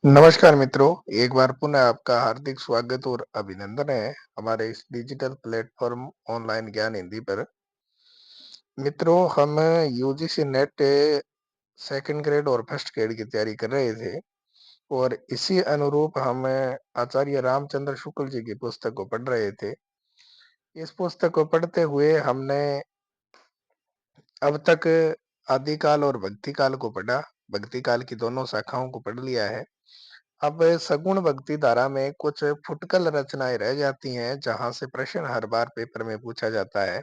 नमस्कार मित्रों, एक बार पुनः आपका हार्दिक स्वागत और अभिनंदन है हमारे इस डिजिटल प्लेटफॉर्म ऑनलाइन ज्ञान हिंदी पर। मित्रों, हम यूजीसी नेट सेकंड ग्रेड और फर्स्ट ग्रेड की तैयारी कर रहे थे और इसी अनुरूप हम आचार्य रामचंद्र शुक्ल जी की पुस्तक को पढ़ रहे थे। इस पुस्तक को पढ़ते हुए हमने अब तक आदिकाल और भक्ति काल को पढ़ा। भक्ति काल की दोनों शाखाओं को पढ़ लिया है। अब सगुण भक्ति धारा में कुछ फुटकल रचनाएं रह जाती हैं जहां से प्रश्न हर बार पेपर में पूछा जाता है।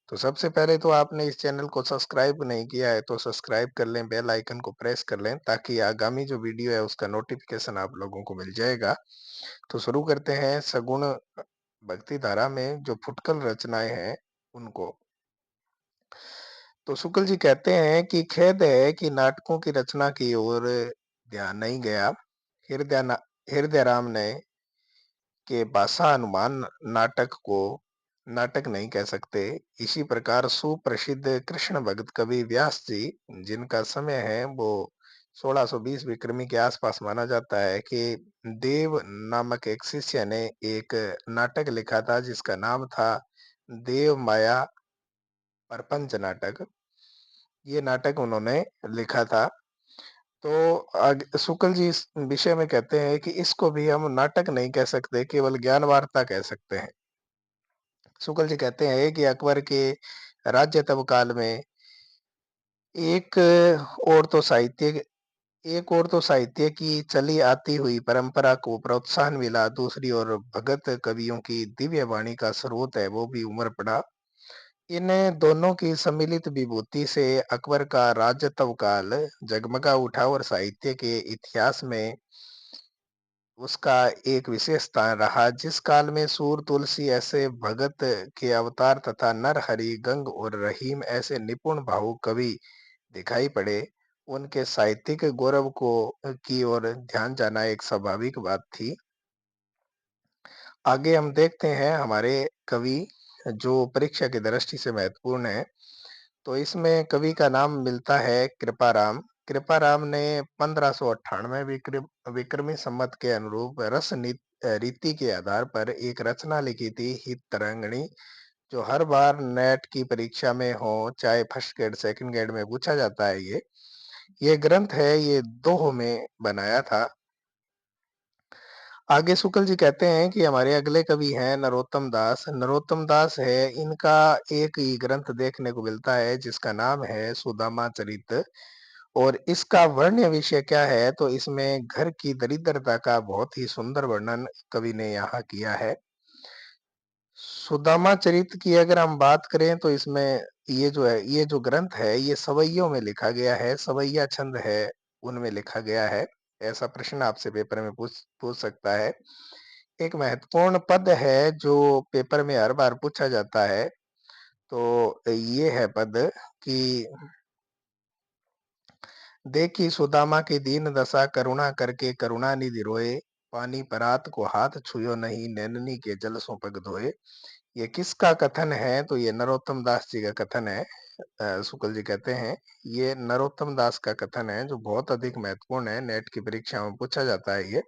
तो सबसे पहले तो आपने इस चैनल को सब्सक्राइब नहीं किया है तो सब्सक्राइब कर लें, बेल आइकन को प्रेस कर लें ताकि आगामी जो वीडियो है उसका नोटिफिकेशन आप लोगों को मिल जाएगा। तो शुरू करते हैं सगुण भक्ति धारा में जो फुटकल रचनाएं हैं उनको। तो शुक्ल जी कहते हैं कि खेद है कि नाटकों की रचना की ओर ध्यान नहीं गया। हृदय हृदय राम ने के भाषा अनुमान नाटक को नाटक नहीं कह सकते। इसी प्रकार सुप्रसिद्ध कृष्ण भक्त कवि व्यास जी, जिनका समय है वो 1620 विक्रमी के आसपास माना जाता है, कि देव नामक एक शिष्य ने एक नाटक लिखा था जिसका नाम था देव माया प्रपंच नाटक। ये नाटक उन्होंने लिखा था। तो शुक्ल जी इस विषय में कहते हैं कि इसको भी हम नाटक नहीं कह सकते, केवल ज्ञान वार्ता कह सकते हैं। शुक्ल जी कहते हैं कि अकबर के राज्य तब काल में एक और तो साहित्य एक और तो साहित्य की चली आती हुई परंपरा को प्रोत्साहन मिला, दूसरी ओर भगत कवियों की दिव्य वाणी का स्रोत है वो भी उमड़ पड़ा। इन दोनों की सम्मिलित विभूति से अकबर का राजत्व काल जगमगा उठा और साहित्य के इतिहास में उसका एक विशेष स्थान रहा। जिस काल में सूर तुलसी ऐसे भगत के अवतार तथा नरहरि गंग और रहीम ऐसे निपुण भावुक कवि दिखाई पड़े, उनके साहित्यिक गौरव को की ओर ध्यान जाना एक स्वाभाविक बात थी। आगे हम देखते हैं हमारे कवि जो परीक्षा की दृष्टि से महत्वपूर्ण है। तो इसमें कवि का नाम मिलता है कृपाराम। कृपाराम ने 1598 विक्रमी संवत के अनुरूप रीति के आधार पर एक रचना लिखी थी, हित तरंगिणी, जो हर बार नेट की परीक्षा में हो, चाहे फर्स्ट ग्रेड सेकंड ग्रेड में पूछा जाता है। ये ग्रंथ है, ये दोह में बनाया था। आगे शुक्ल जी कहते हैं कि हमारे अगले कवि हैं नरोत्तम दास। नरोत्तम दास है, इनका एक ही ग्रंथ देखने को मिलता है जिसका नाम है सुदामा चरित। और इसका वर्ण्य विषय क्या है, तो इसमें घर की दरिद्रता का बहुत ही सुंदर वर्णन कवि ने यहाँ किया है। सुदामा चरित की अगर हम बात करें तो इसमें ये जो ग्रंथ है ये सवैयों में लिखा गया है, सवैया छंद है उनमें लिखा गया है। ऐसा प्रश्न आपसे पेपर में पूछ पूछ सकता है। एक महत्वपूर्ण पद है जो पेपर में हर बार पूछा जाता है। तो ये है पद कि देखी सुदामा की दीन दशा, करुणा करके करुणानिधि रोए, पानी परात को हाथ छुयो नहीं, नैननी के जल सो पग धोए। ये किसका कथन है, तो ये नरोत्तम दास जी का कथन है। शुक्ल जी कहते हैं ये नरोत्तम दास का कथन है जो बहुत अधिक महत्वपूर्ण है, नेट की परीक्षा में पूछा जाता है ये।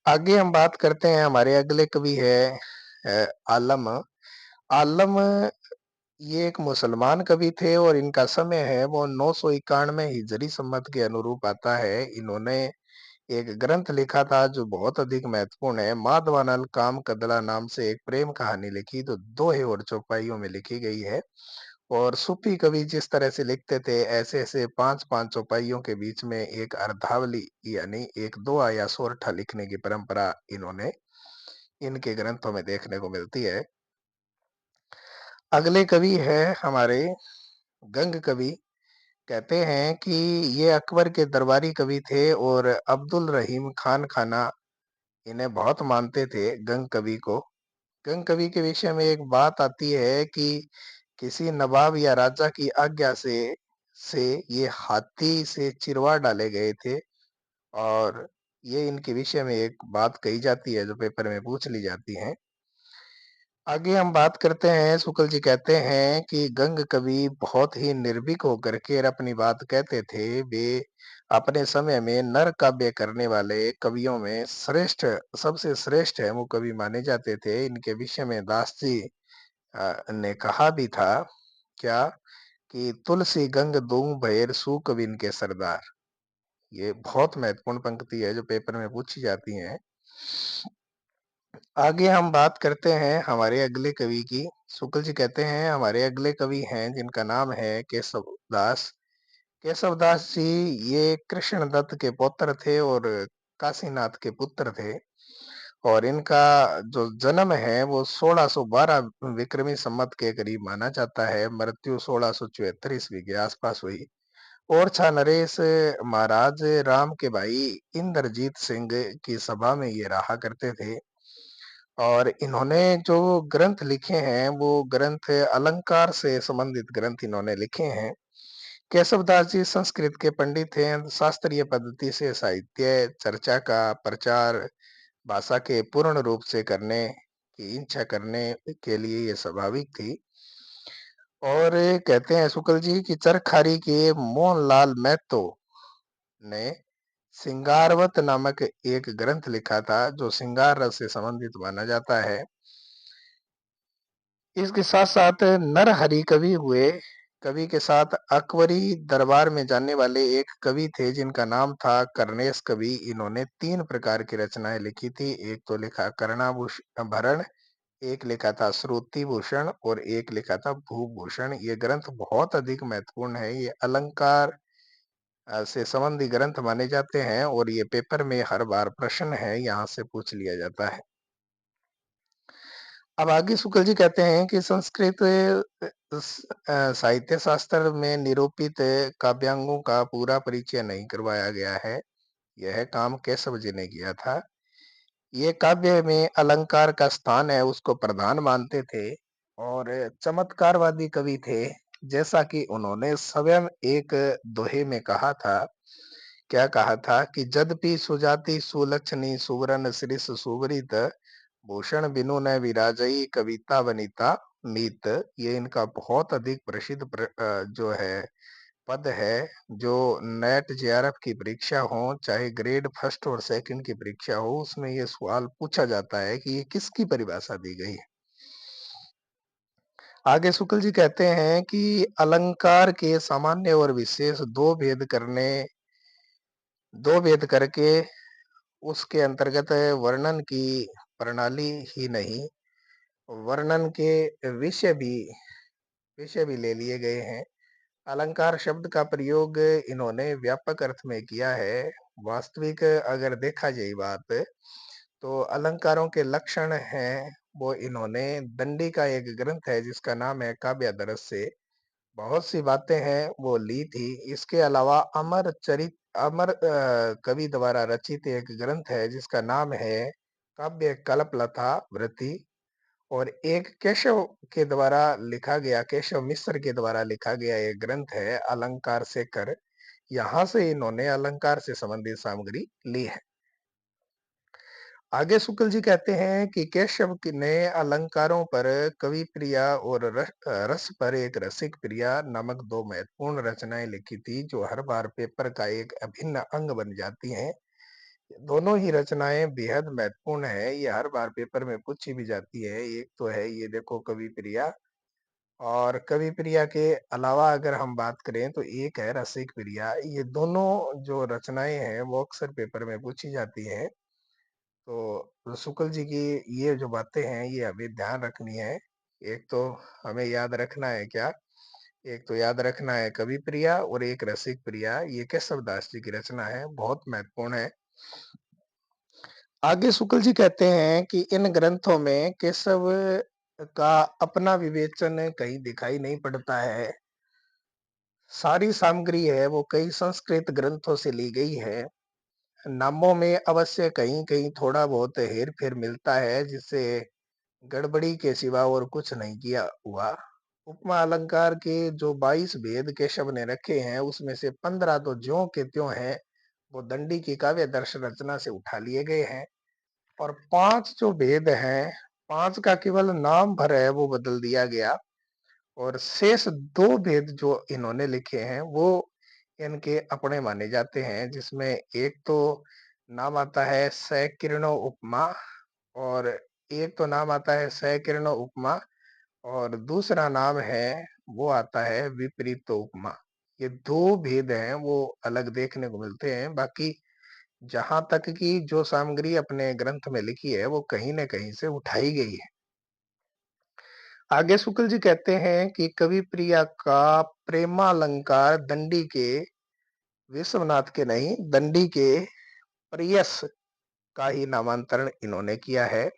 आगे हम बात करते हैं, हमारे अगले कवि है आलम। आलम ये एक मुसलमान कवि थे और इनका समय है वो 991 हिजरी संवत के अनुरूप आता है। इन्होंने एक ग्रंथ लिखा था जो बहुत अधिक महत्वपूर्ण है। माधवानल काम कदला नाम से एक प्रेम कहानी लिखी, तो दोहे और चौपाइयों में लिखी गई है। और सूफी कवि जिस तरह से लिखते थे, ऐसे ऐसे पांच पांच चौपाइयों के बीच में एक अर्धावली यानी एक दोहा या सोरठा लिखने की परंपरा इन्होंने इनके ग्रंथों में देखने को मिलती है। अगले कवि है हमारे गंग कवि। कहते हैं कि ये अकबर के दरबारी कवि थे और अब्दुल रहीम खान खाना इन्हें बहुत मानते थे, गंग कवि को। गंग कवि के विषय में एक बात आती है कि किसी नवाब या राजा की आज्ञा से ये हाथी से चिरवा डाले गए थे। और ये इनके विषय में एक बात कही जाती है जो पेपर में पूछ ली जाती है। आगे हम बात करते हैं, शुक्ल जी कहते हैं कि गंग कवि बहुत ही निर्भीक होकर के अपनी बात कहते थे। वे अपने समय में नर काव्य करने वाले कवियों में श्रेष्ठ सबसे श्रेष्ठ है वो कवि माने जाते थे। इनके विषय में दास जी ने कहा भी था क्या कि तुलसी गंग दूं भैर सूकविन के सरदार। ये बहुत महत्वपूर्ण पंक्ति है जो पेपर में पूछी जाती है। आगे हम बात करते हैं हमारे अगले कवि की। शुक्ल जी कहते हैं हमारे अगले कवि हैं जिनका नाम है केशव दास। केशव दास जी ये कृष्ण दत्त के पौत्र थे और काशीनाथ के पुत्र थे। और इनका जो जन्म है वो 1612 विक्रमी संवत के करीब माना जाता है। मृत्यु 1674 ईस्वी के आसपास हुई। और छा नरेश महाराज राम के भाई इंद्रजीत सिंह की सभा में ये रहा करते थे। और इन्होंने जो ग्रंथ लिखे हैं वो ग्रंथ अलंकार से संबंधित ग्रंथ इन्होंने लिखे हैं। केशवदास जी संस्कृत के पंडित हैं। शास्त्रीय पद्धति से साहित्य चर्चा का प्रचार भाषा के पूर्ण रूप से करने की इच्छा करने के लिए ये स्वाभाविक थी। और कहते हैं शुक्ल जी कि चरखारी के मोहनलाल महतो ने सिंगारवत नामक एक ग्रंथ लिखा था जो सिंगार रस से संबंधित माना जाता है। इसके साथ साथ नरहरि कवि हुए। कवि के साथ अकबरी दरबार में जाने वाले एक कवि थे जिनका नाम था कर्णेश कवि। इन्होंने 3 प्रकार की रचनाएं लिखी थी। एक तो लिखा कर्णाभूषण भरण, एक लिखा था श्रुति भूषण और एक लिखा था भूभूषण। ये ग्रंथ बहुत अधिक महत्वपूर्ण है। ये अलंकार से संबंधी ग्रंथ माने जाते हैं और ये पेपर में हर बार प्रश्न है, यहाँ से पूछ लिया जाता है। अब आगे शुक्ल जी कहते हैं कि संस्कृत साहित्य शास्त्र में निरूपित काव्यांगों का पूरा परिचय नहीं करवाया गया है। यह काम केशव जी ने किया था। ये काव्य में अलंकार का स्थान है उसको प्रधान मानते थे और चमत्कारवादी कवि थे। जैसा कि उन्होंने स्वयं एक दोहे में कहा था। क्या कहा था कि जदपि सुजाति सुलक्षणी सुवरन श्रीस सुवरित भूषण बिनु न विराजई कविता वनिता मीत। ये इनका बहुत अधिक प्रसिद्ध जो है पद है। जो नेट जेआरएफ की परीक्षा हो चाहे ग्रेड फर्स्ट और सेकंड की परीक्षा हो उसमें ये सवाल पूछा जाता है कि ये किसकी परिभाषा दी गई है। आगे शुक्ल जी कहते हैं कि अलंकार के सामान्य और विशेष दो भेद करके उसके अंतर्गत वर्णन की प्रणाली ही नहीं वर्णन के विषय भी विषय भी ले लिए गए हैं। अलंकार शब्द का प्रयोग इन्होंने व्यापक अर्थ में किया है। वास्तविक अगर देखा जाए बात तो अलंकारों के लक्षण हैं वो इन्होंने दंडी का एक ग्रंथ है जिसका नाम है काव्यादरस से बहुत सी बातें हैं वो ली थी। इसके अलावा अमर कवि द्वारा रचित एक ग्रंथ है जिसका नाम है काव्य कल्पलता वृत्ति। और एक केशव मिश्र के द्वारा लिखा गया एक ग्रंथ है अलंकार शेखर। यहाँ से इन्होंने अलंकार से संबंधित सामग्री ली है। आगे शुक्ल जी कहते हैं कि ने अलंकारों पर कवि प्रिया और रस पर एक रसिक प्रिया नामक 2 महत्वपूर्ण रचनाएं लिखी थी जो हर बार पेपर का एक अभिन्न अंग बन जाती हैं। दोनों ही रचनाएं बेहद महत्वपूर्ण है। ये हर बार पेपर में पूछी भी जाती है। एक तो है ये देखो कवि प्रिया और कवि प्रिया के अलावा अगर हम बात करें तो एक है रसिक प्रिया। ये दोनों जो रचनाएं हैं वो अक्सर पेपर में पूछी जाती हैं। तो शुक्ल जी की ये जो बातें हैं ये हमें ध्यान रखनी है। एक तो हमें याद रखना है क्या? एक तो याद रखना है कवि प्रिया और एक रसिक प्रिया। ये केशव दास जी की रचना है, बहुत महत्वपूर्ण है। आगे शुक्ल जी कहते हैं कि इन ग्रंथों में केशव का अपना विवेचन कहीं दिखाई नहीं पड़ता है। सारी सामग्री है वो कई संस्कृत ग्रंथों से ली गई है। नामों में अवश्य कहीं-कहीं थोड़ा बहुत हेर-फेर मिलता है जिससे गड़बड़ी के सिवा और कुछ नहीं किया हुआ। उपमा अलंकार के जो 22 भेद केशव ने रखे हैं उसमें से 15 तो ज्यों के त्यों हैं। वो दंडी की काव्य दर्श रचना से उठा लिए गए हैं। और 5 जो भेद हैं 5 का केवल नाम भर है वो बदल दिया गया। और शेष 2 भेद जो इन्होंने लिखे हैं वो इनके अपने माने जाते हैं, जिसमें एक तो नाम आता है सकिरणो उपमा और एक तो नाम आता है सकिरणो उपमा और दूसरा नाम है वो आता है विपरीत उपमा। ये 2 भेद हैं वो अलग देखने को मिलते हैं, बाकी जहाँ तक कि जो सामग्री अपने ग्रंथ में लिखी है वो कहीं न कहीं से उठाई गई है। आगे शुक्ल जी कहते हैं कि कवि प्रिया का प्रेमालंकार दंडी के विश्वनाथ के नहीं, दंडी के प्रेयस का ही नामांतरण इन्होंने किया है।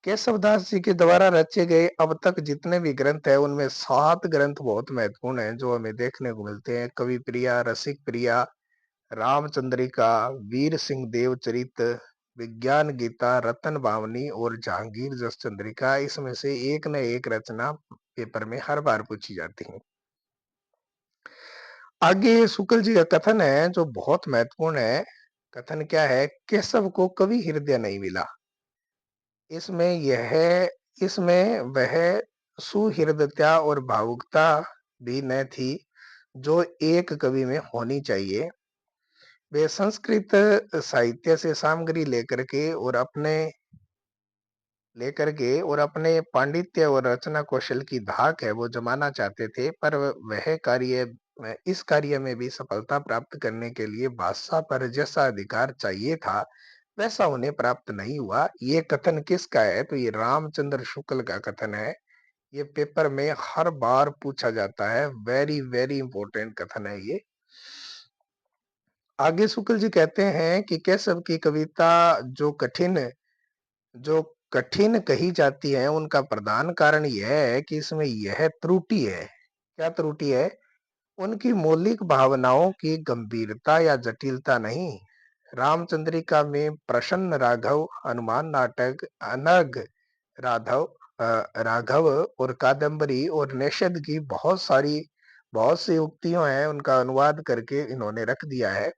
केशवदास जी के द्वारा रचे गए अब तक जितने भी ग्रंथ हैं, उनमें 7 ग्रंथ बहुत महत्वपूर्ण हैं, जो हमें देखने को मिलते हैं। कवि प्रिया, रसिक प्रिया, रामचंद्रिका, वीर सिंह देवचरित, विज्ञान गीता, रतन भावनी और जहांगीर जस चंद्रिका। इसमें से एक न एक रचना पेपर में हर बार पूछी जाती है। आगे शुक्ल जी का कथन है जो बहुत महत्वपूर्ण है। कथन क्या है? केशव को कवि हृदय नहीं मिला। इसमें यह इसमें वह सुहृदता और भावुकता भी न थी जो एक कवि में होनी चाहिए। वे संस्कृत साहित्य से सामग्री लेकर के और अपने पांडित्य और रचना कौशल की धाक है वो जमाना चाहते थे, पर वह कार्य इस कार्य में भी सफलता प्राप्त करने के लिए भाषा पर जैसा अधिकार चाहिए था वैसा उन्हें प्राप्त नहीं हुआ। ये कथन किसका है? तो ये रामचंद्र शुक्ल का कथन है। ये पेपर में हर बार पूछा जाता है। वेरी वेरी इंपॉर्टेंट कथन है ये। आगे शुक्ल जी कहते हैं कि केशव की कविता जो कठिन जो कठिन कही जाती है उनका प्रधान कारण यह है कि इसमें यह त्रुटि है। क्या त्रुटि है? उनकी मौलिक भावनाओं की गंभीरता या जटिलता नहीं। रामचंद्रिका में प्रसन्न राघव, हनुमान नाटक, अनग राघव राघव और कादम्बरी और नेषद की बहुत सी उक्तियां हैं, उनका अनुवाद करके इन्होंने रख दिया है।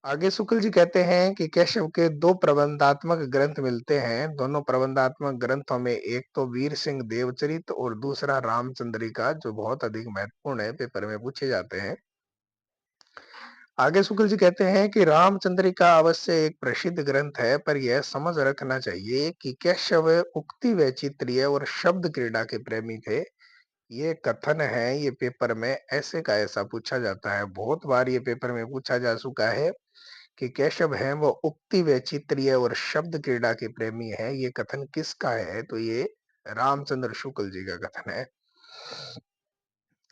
आगे शुक्ल जी कहते हैं कि केशव के 2 प्रबंधात्मक ग्रंथ मिलते हैं। दोनों प्रबंधात्मक ग्रंथों में एक तो वीर सिंह देवचरित और दूसरा रामचंद्रिका, जो बहुत अधिक महत्वपूर्ण है, पेपर में पूछे जाते हैं। आगे शुक्ल जी कहते हैं कि रामचंद्रिका अवश्य एक प्रसिद्ध ग्रंथ है, पर यह समझ रखना चाहिए कि केशव उक्ति वैचित्र्य और शब्द क्रीड़ा के प्रेमी थे। ये कथन है, ये पेपर में ऐसे का ऐसा पूछा जाता है। बहुत बार ये पेपर में पूछा जा चुका है कि केशव है वो उक्ति वैचित्र्य और शब्द क्रीड़ा के प्रेमी है। ये कथन किसका है? तो ये रामचंद्र शुक्ल जी का कथन है।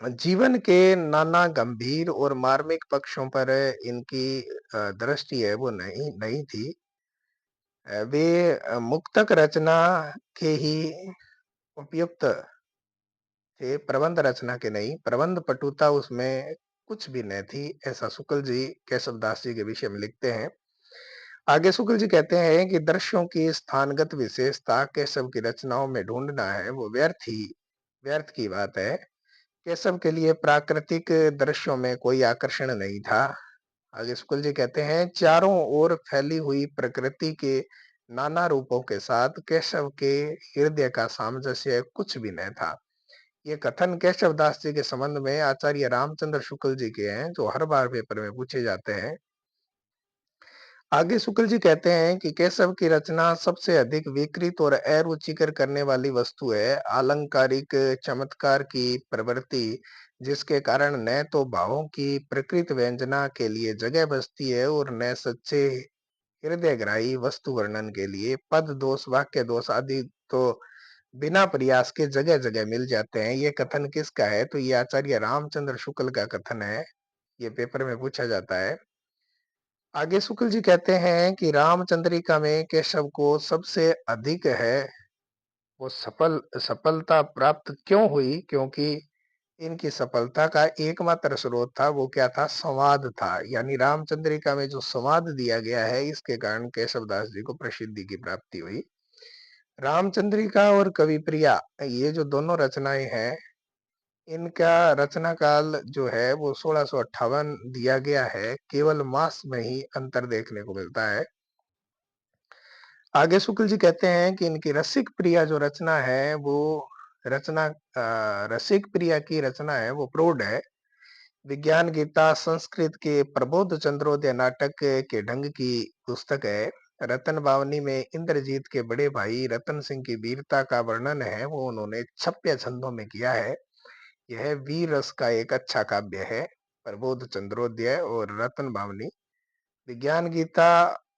जीवन के नाना गंभीर और मार्मिक पक्षों पर इनकी दृष्टि है वो नहीं नहीं थी। वे मुक्तक रचना के ही उपयुक्त थे, प्रबंध रचना के नहीं। प्रबंध पटुता उसमें कुछ भी नहीं थी, ऐसा शुक्ल जी केशवदास जी के विषय में लिखते हैं। आगे शुक्ल जी कहते हैं कि दृश्यों की स्थानगत विशेषता केशव की रचनाओं में ढूंढना है वो व्यर्थ की बात है। केशव के लिए प्राकृतिक दृश्यों में कोई आकर्षण नहीं था। आगे शुक्ल जी कहते हैं चारों ओर फैली हुई प्रकृति के नाना रूपों के साथ केशव के हृदय का सामंजस्य कुछ भी नहीं था। ये कथन केशव दास जी के संबंध में आचार्य रामचंद्र शुक्ल जी के हैं, जो हर बार पेपर में पूछे जाते हैं। आगे शुक्ल जी कहते हैं कि केशव की रचना सबसे अधिक विकृत और अरुचिकर करने वाली वस्तु है आलंकारिक चमत्कार की प्रवृत्ति, जिसके कारण न तो भावों की प्रकृत व्यंजना के लिए जगह बचती है और न सच्चे हृदयग्राही वस्तु वर्णन के लिए पद दोष, वाक्य दोष आदि तो बिना प्रयास के जगह जगह मिल जाते हैं। ये कथन किसका है? तो ये आचार्य रामचंद्र शुक्ल का कथन है। ये पेपर में पूछा जाता है। आगे शुक्ल जी कहते हैं कि रामचंद्रिका में केशव को सबसे अधिक है वो सफलता प्राप्त क्यों हुई? क्योंकि इनकी सफलता का एकमात्र स्रोत था वो क्या था? संवाद था। यानी रामचंद्रिका में जो संवाद दिया गया है इसके कारण केशवदास जी को प्रसिद्धि की प्राप्ति हुई। रामचंद्रिका और कवि प्रिया, ये जो दोनों रचनाएं हैं, इनका रचना काल जो है वो 1658 दिया गया है। केवल मास में ही अंतर देखने को मिलता है। आगे शुक्ल जी कहते हैं कि इनकी रसिक प्रिया जो रचना है वो रसिक प्रिया की रचना है वो प्रौढ़ है। विज्ञान गीता संस्कृत के प्रबोध चंद्रोदय नाटक के ढंग की पुस्तक है। रतन बावनी में इंद्रजीत के बड़े भाई रतन सिंह की वीरता का वर्णन है वो उन्होंने छप्य छंदों में किया है। यह वीर रस का एक अच्छा काव्य है। प्रबोध चंद्रोदय और रतन बावनी। विज्ञान गीता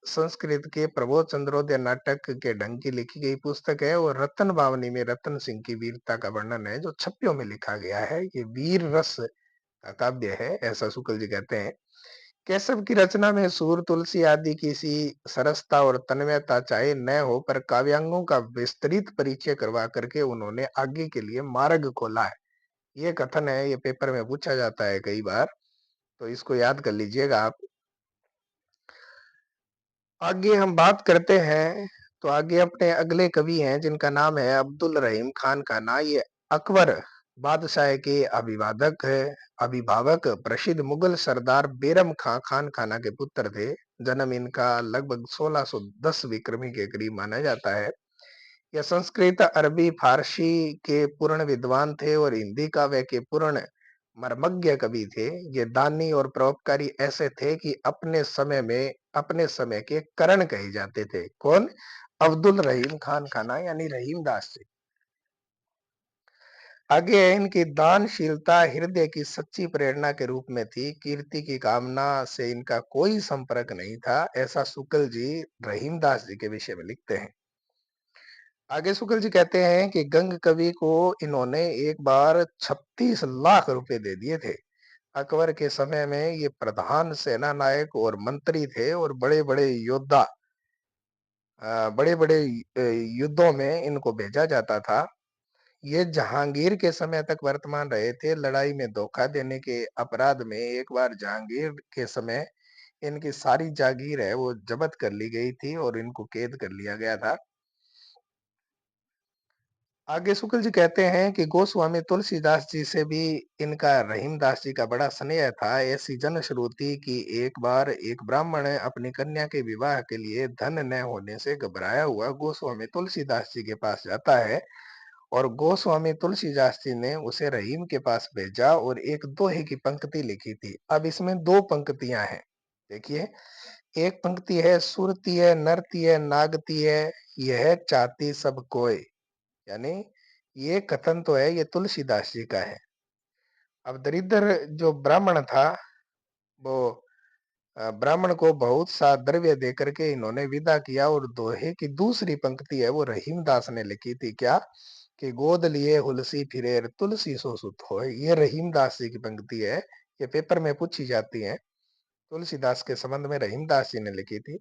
संस्कृत के प्रबोध चंद्रोदय नाटक के ढंग की लिखी गई पुस्तक है और रतन बावनी में रतन सिंह की वीरता का वर्णन है जो छप्यों में लिखा गया है। ये वीर रस का काव्य है, ऐसा शुक्ल जी कहते हैं। केशव की रचना में सूर तुलसी आदि किसी सरसता और तन्मयता चाहे न हो पर काव्यांगों का विस्तृत परिचय करवा करके उन्होंने आगे के लिए मार्ग खोला है। ये कथन है, ये पेपर में पूछा जाता है कई बार, तो इसको याद कर लीजिएगा आप। आगे हम बात करते हैं, तो आगे अपने अगले कवि हैं जिनका नाम है अब्दुल रहीम खान खाना। ये अकबर बादशाह के अभिवादक है, अभिभावक प्रसिद्ध मुगल सरदार बेरम खां खान खाना के पुत्र थे। जन्म इनका लगभग 1610 विक्रमी के करीब माना जाता है। यह संस्कृत, अरबी, फारसी के पूर्ण विद्वान थे और हिंदी काव्य के पूर्ण मर्मज्ञ कवि थे। ये दानी और परोपकारी ऐसे थे कि अपने समय के करण कहे जाते थे। कौन? अब्दुल रहीम खान खाना यानी रहीम दास जी। आगे है, इनकी दानशीलता हृदय की सच्ची प्रेरणा के रूप में थी। कीर्ति की कामना से इनका कोई संपर्क नहीं था, ऐसा शुक्ल जी रहीम दास जी के विषय में लिखते हैं। आगे शुक्ल जी कहते हैं कि गंग कवि को इन्होंने एक बार 36 लाख रुपए दे दिए थे। अकबर के समय में ये प्रधान सेना नायक और मंत्री थे और बड़े बड़े योद्धा, बड़े बड़े युद्धों में इनको भेजा जाता था। ये जहांगीर के समय तक वर्तमान रहे थे। लड़ाई में धोखा देने के अपराध में एक बार जहांगीर के समय इनकी सारी जागीर है वो जब्त कर ली गई थी और इनको कैद कर लिया गया था। आगे शुक्ल जी कहते हैं कि गोस्वामी तुलसीदास जी से भी इनका रहीमदास जी का बड़ा स्नेह था। ऐसी जनश्रुति कि एक बार एक ब्राह्मण अपनी कन्या के विवाह के लिए धन न होने से घबराया हुआ गोस्वामी तुलसीदास जी के पास जाता है और गोस्वामी तुलसीदास जी ने उसे रहीम के पास भेजा और एक दोहे की पंक्ति लिखी थी। अब इसमें दो पंक्तियां हैं, देखिए। एक पंक्ति है, सुरती है नरती है नागती है, यह चाहती सब कोय। यानी ये कथन तो है, ये तुलसीदास जी का है। अब दरिद्र जो ब्राह्मण था वो ब्राह्मण को बहुत सा द्रव्य दे करके इन्होंने विदा किया और दोहे की दूसरी पंक्ति है वो रहीमदास ने लिखी थी, क्या? कि गोद लिए हुलसी फिरेर तुलसी सो सुत होय। ये रहीमदास जी की पंक्ति है, ये पेपर में पूछी जाती है। तुलसीदास के संबंध में रहीमदास जी ने लिखी थी।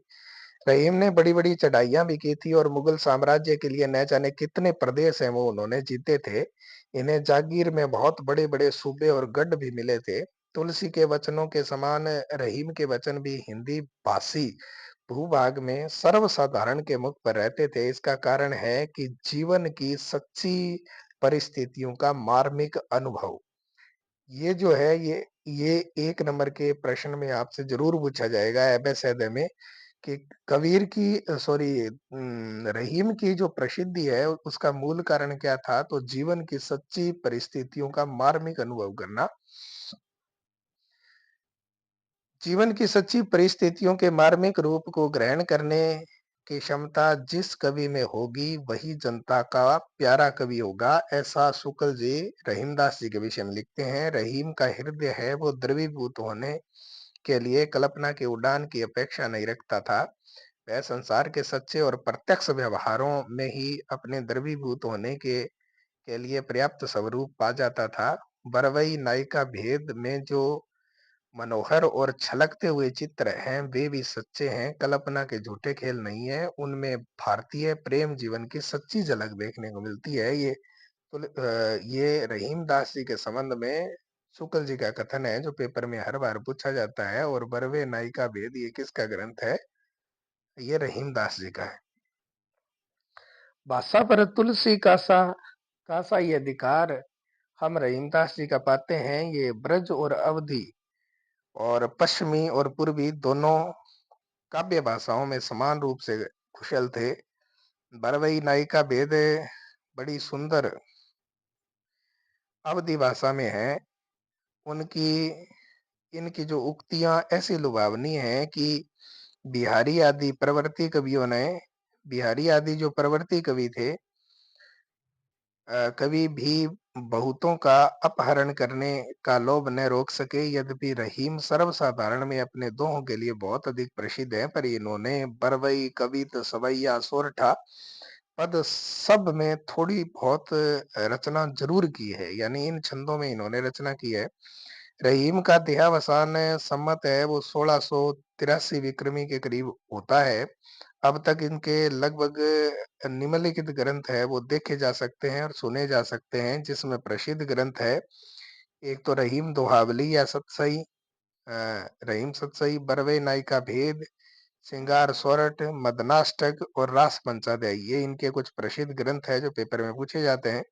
रहीम ने बड़ी-बड़ी चढ़ाइयाँ भी की थी और मुगल साम्राज्य के लिए न जाने कितने प्रदेश हैं वो उन्होंने जीते थे। इन्हें जागीर में बहुत बड़े-बड़े सूबे और गढ़ भी मिले थे। तुलसी के वचनों के समान रहीम के वचन भी हिंदी भाषी भूभाग में सर्वसाधारण के मुख पर रहते थे। इसका कारण है कि जीवन की सच्ची परिस्थितियों का मार्मिक अनुभव। ये जो है ये 1 नंबर के प्रश्न में आपसे ज़रूर पूछा जाएगा एबेसेडे में कि कबीर की सॉरी रहीम की जो प्रसिद्धि है उसका मूल कारण क्या था? तो जीवन की सच्ची परिस्थितियों का मार्मिक अनुभव करना। जीवन की सच्ची परिस्थितियों के मार्मिक रूप को ग्रहण करने की क्षमता जिस कवि में होगी वही जनता का प्यारा कवि होगा, ऐसा शुक्ल जी रहीमदास जी के विषय में लिखते हैं। रहीम का हृदय है वो द्रवीभूत होने के लिए कल्पना की उड़ान की अपेक्षा नहीं रखता था। वह संसार के सच्चे और प्रत्यक्ष व्यवहारों में ही अपने द्रवीभूत होने के लिए पर्याप्त स्वरूप पा जाता था। बरवई नायिका भेद में जो मनोहर और छलकते हुए चित्र हैं वे भी सच्चे हैं, कल्पना के झूठे खेल नहीं है। उनमें भारतीय प्रेम जीवन की सच्ची झलक देखने को मिलती है। ये रहीम दास जी के संबंध में शुक्ल जी का कथन है जो पेपर में हर बार पूछा जाता है। और बरवे नायिका भेद ये किसका ग्रंथ है? ये रहीम दास जी का है। भाषा पर तुलसी का सा ये अधिकार हम रहीमदास जी का पाते हैं। ये ब्रज और अवधि और पश्चिमी और पूर्वी दोनों काव्य भाषाओं में समान रूप से कुशल थे। बरवई नायिका भेद बड़ी सुंदर अवधि भाषा में है। उनकी इनकी जो उक्तियां ऐसी लुभावनी हैं कि बिहारी आदि प्रवर्ती कवियों ने बिहारी आदि जो प्रवर्ती कवि थे, कभी भी बहुतों का अपहरण करने का लोभ न रोक सके। यद्यपि रहीम सर्वसाधारण में अपने दोहों के लिए बहुत अधिक प्रसिद्ध है, पर इन्होंने बरवई, कवित, सवैया, सोरठा पद सब में थोड़ी बहुत रचना जरूर की है, यानी इन छंदों में इन्होंने रचना की है। रहीम का देहावसान सम्मत है वो 1683 विक्रमी के करीब होता है। अब तक इनके लगभग निम्नलिखित ग्रंथ है वो देखे जा सकते हैं और सुने जा सकते हैं, जिसमें प्रसिद्ध ग्रंथ है एक तो रहीम दोहावली या सतसई, रहीम सतसई, बरवे नायिका भेद, श्रृंगार सोरठ, मदनाष्टक और रास पंचाध्याय। ये इनके कुछ प्रसिद्ध ग्रंथ है जो पेपर में पूछे जाते हैं।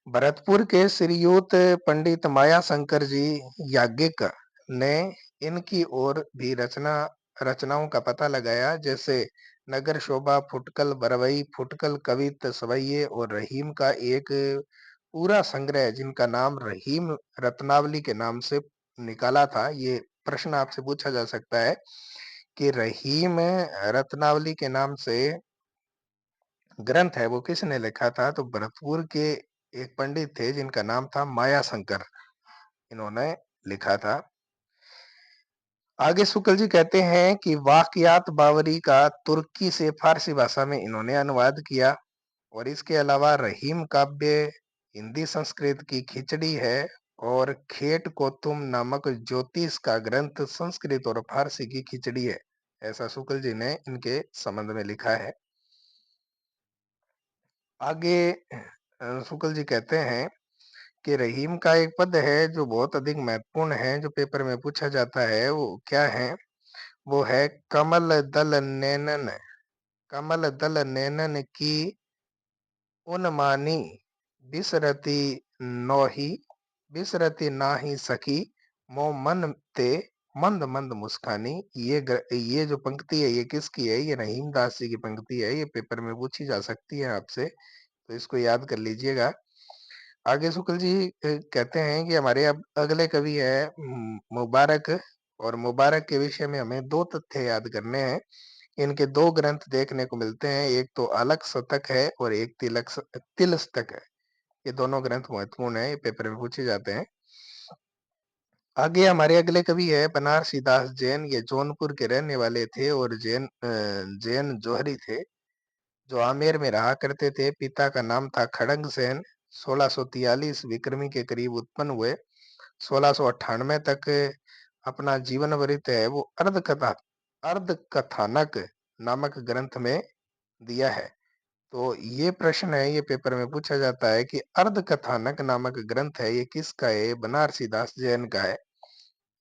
भरतपुर के श्रीयुत पंडित मायाशंकर जी याज्ञिक ने इनकी और भी रचनाओं का पता लगाया, जैसे नगर शोभा, फुटकल बरवई, फुटकल कवित सवैये और रहीम का एक पूरा संग्रह जिनका नाम रहीम रत्नावली के नाम से निकाला था। ये प्रश्न आपसे पूछा जा सकता है कि रहीम रत्नावली के नाम से ग्रंथ है वो किसने लिखा था? तो भरतपुर के एक पंडित थे जिनका नाम था मायाशंकर, इन्होंने लिखा था। आगे शुक्ल जी कहते हैं कि वाकयात बावरी का तुर्की से फारसी भाषा में इन्होंने अनुवाद किया, और इसके अलावा रहीम काव्य हिंदी संस्कृत की खिचड़ी है, और खेट कोतुम नामक ज्योतिष का ग्रंथ संस्कृत और फारसी की खिचड़ी है। ऐसा शुक्ल जी ने इनके संबंध में लिखा है। आगे शुक्ल जी कहते हैं कि रहीम का एक पद है जो बहुत अधिक महत्वपूर्ण है, जो पेपर में पूछा जाता है। वो क्या है? वो है कमल दल नैनन की उन्मानी बिसरती नौही, बिसरती नाही सकी, मो मन ते मंद मंद मुस्कानी। ये जो पंक्ति है ये किसकी है? ये रहीम दास जी की पंक्ति है। ये पेपर में पूछी जा सकती है आपसे, तो इसको याद कर लीजिएगा। आगे शुक्ल जी कहते हैं कि हमारे अब अगले कवि है मुबारक, और मुबारक के विषय में हमें दो तथ्य याद करने हैं। इनके दो ग्रंथ देखने को मिलते हैं, एक तो अलग शतक है और एक तिलस्तक है। ये दोनों ग्रंथ महत्वपूर्ण है, ये पेपर में पूछे जाते हैं। आगे हमारे अगले कवि है बनारसी दास जैन। ये जौनपुर के रहने वाले थे और जैन जोहरी थे, जो आमेर में रहा करते थे। पिता का नाम था खड़ंग सेन। 1643 विक्रमी के करीब उत्पन्न हुए। 1698 तक अपना जीवन वृत्त है वो अर्ध कथानक नामक ग्रंथ में दिया है। तो ये प्रश्न है, ये पेपर में पूछा जाता है कि अर्ध कथानक नामक ग्रंथ है ये किसका है? बनारसी दास जैन का है।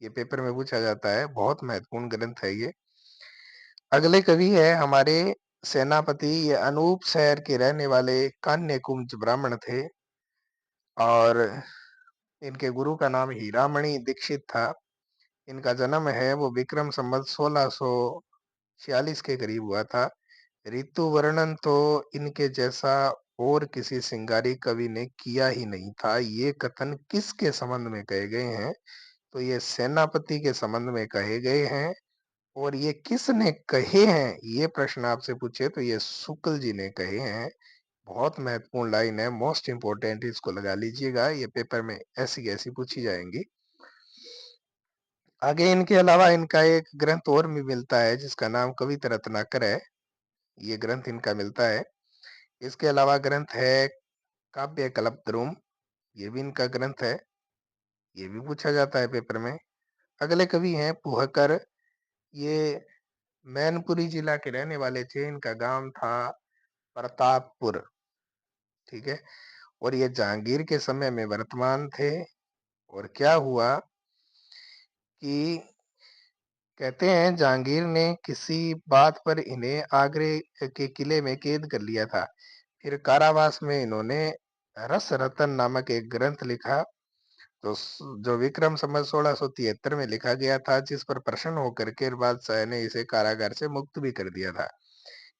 ये पेपर में पूछा जाता है, बहुत महत्वपूर्ण ग्रंथ है ये। अगले कवि है हमारे सेनापति। ये अनूप शहर के रहने वाले कान्य कुंज ब्राह्मण थे, और इनके गुरु का नाम हीरामणि दीक्षित था। इनका जन्म है वो विक्रम संवत 1646 के करीब हुआ था। ऋतु वर्णन तो इनके जैसा और किसी सिंगारी कवि ने किया ही नहीं था। ये कथन किसके संबंध में कहे गए हैं? तो ये सेनापति के संबंध में कहे गए हैं। और ये किसने कहे हैं? ये प्रश्न आपसे पूछे तो ये शुक्ल जी ने कहे हैं। बहुत महत्वपूर्ण लाइन है, मोस्ट इंपोर्टेंट, इसको लगा लीजिएगा, ये पेपर में ऐसी ऐसी पूछी जाएंगी। आगे इनके अलावा इनका एक ग्रंथ और भी मिलता है जिसका नाम कविता रत्नाकर है। ये ग्रंथ इनका मिलता है। इसके अलावा ग्रंथ है काव्य कल्पद्रुम, ये भी इनका ग्रंथ है, ये भी पूछा जाता है पेपर में। अगले कवि हैं पुहकर। ये मैनपुरी जिला के रहने वाले थे। इनका गांव था प्रतापपुर, ठीक है, और ये जहांगीर के समय में वर्तमान थे। और क्या हुआ कि कहते हैं जहांगीर ने किसी बात पर इन्हें आगरे के किले में कैद कर लिया था। फिर कारावास में इन्होंने रस रतन नामक एक ग्रंथ लिखा, तो जो विक्रम संवत 1673 में लिखा गया था, जिस पर प्रसन्न होकर के बादशाह ने इसे कारागार से मुक्त भी कर दिया था।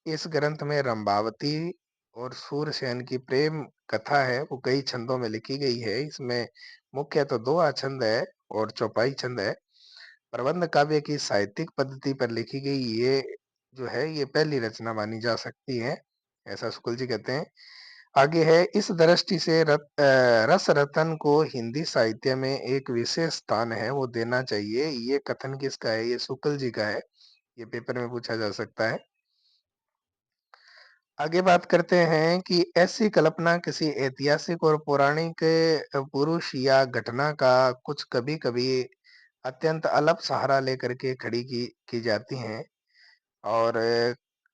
इस ग्रंथ में रंभावती और सूरसेन की प्रेम कथा है वो कई छंदों में लिखी गई है। इसमें मुख्य तो दो छंद है, और चौपाई छंद है। प्रबंध काव्य की साहित्यिक पद्धति पर लिखी गई ये जो है ये पहली रचना मानी जा सकती है, ऐसा शुक्ल जी कहते हैं। आगे है, इस दृष्टि से रस रतन को हिंदी साहित्य में एक विशेष स्थान है, वो देना चाहिए। ये कथन किसका है? ये शुक्ल जी का है। ये पेपर में पूछा जा सकता है। आगे बात करते हैं कि ऐसी कल्पना किसी ऐतिहासिक और पौराणिक पुरुष या घटना का कुछ कभी-कभी अत्यंत अल्प सहारा लेकर के खड़ी की जाती हैं और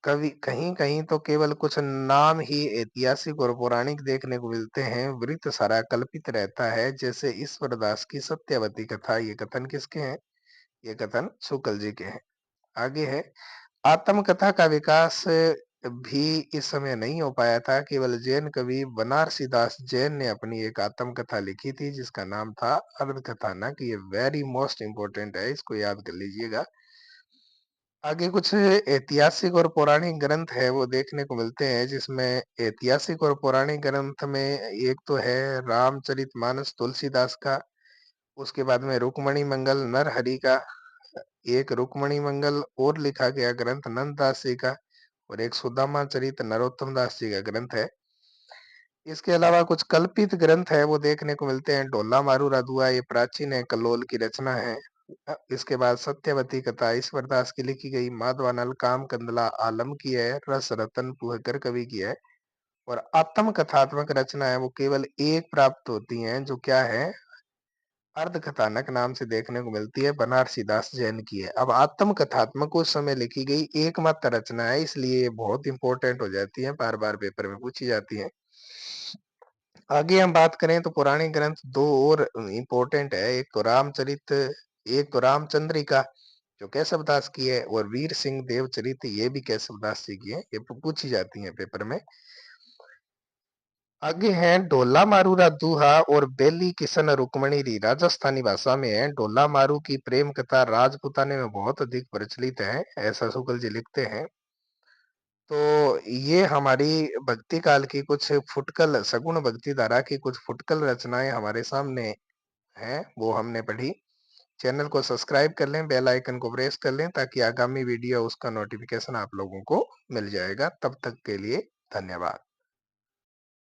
कभी कहीं-कहीं तो केवल कुछ नाम ही ऐतिहासिक और पौराणिक देखने को मिलते हैं। वृत्त सारा कल्पित रहता है, जैसे ईश्वर दास की सत्यवती कथा। ये कथन किसके हैं? ये कथन शुक्ल जी के हैं। आगे है, आत्मकथा का विकास भी इस समय नहीं हो पाया था। केवल जैन कवि बनारसी दास जैन ने अपनी एक आत्मकथा लिखी थी जिसका नाम था अर्धकथानक। ये वेरी मोस्ट इंपोर्टेंट है, इसको याद कर लीजिएगा। आगे कुछ ऐतिहासिक और पौराणिक ग्रंथ है वो देखने को मिलते हैं, जिसमें ऐतिहासिक और पौराणिक ग्रंथ में एक तो है रामचरितमानस तुलसीदास का, उसके बाद में रुक्मणी मंगल नरहरि का, एक रुक्मणी मंगल और लिखा गया ग्रंथ नंददास जी का, और एक सुदामा चरित नरोत्तम दास जी का ग्रंथ है। इसके अलावा कुछ कल्पित ग्रंथ है वो देखने को मिलते हैं। ढोला मारू राधुआ ये प्राचीन है, कल्लोल की रचना है। इसके बाद सत्यवती कथा ईश्वरदास की लिखी गई, माधवानल काम कंदला आलम की है, रस रतन पुहकर कवि की है। और आत्म कथात्मक रचना है वो केवल एक प्राप्त होती हैं, जो क्या है? अर्ध कथानक नाम से देखने को मिलती है, बनारसी दास जैन की है। अब आत्म कथात्मक उस समय लिखी गई एकमात्र रचना है, इसलिए ये बहुत इंपॉर्टेंट हो जाती है, बार बार पेपर में पूछी जाती है। आगे हम बात करें तो पौराणिक ग्रंथ दो और इम्पोर्टेंट है, एक तो रामचंद्रिका जो केशव दास की है, और वीर सिंह देवचरित ये भी केशव दास जी की है, ये पूछी जाती है पेपर में। आगे है ढोला मारू रा दूहा और बेली किशन रुक्मणी री, राजस्थानी भाषा में है। ढोला मारू की प्रेम कथा राजपुताने में बहुत अधिक प्रचलित है, ऐसा शुक्ल जी लिखते हैं। तो ये हमारी भक्ति काल की कुछ फुटकल सगुण भक्ति धारा की कुछ फुटकल रचनाएं हमारे सामने हैं, वो हमने पढ़ी। चैनल को सब्सक्राइब कर लें, बेल आइकन को प्रेस कर लें ताकि आगामी वीडियो उसका नोटिफिकेशन आप लोगों को मिल जाएगा। तब तक के लिए धन्यवाद।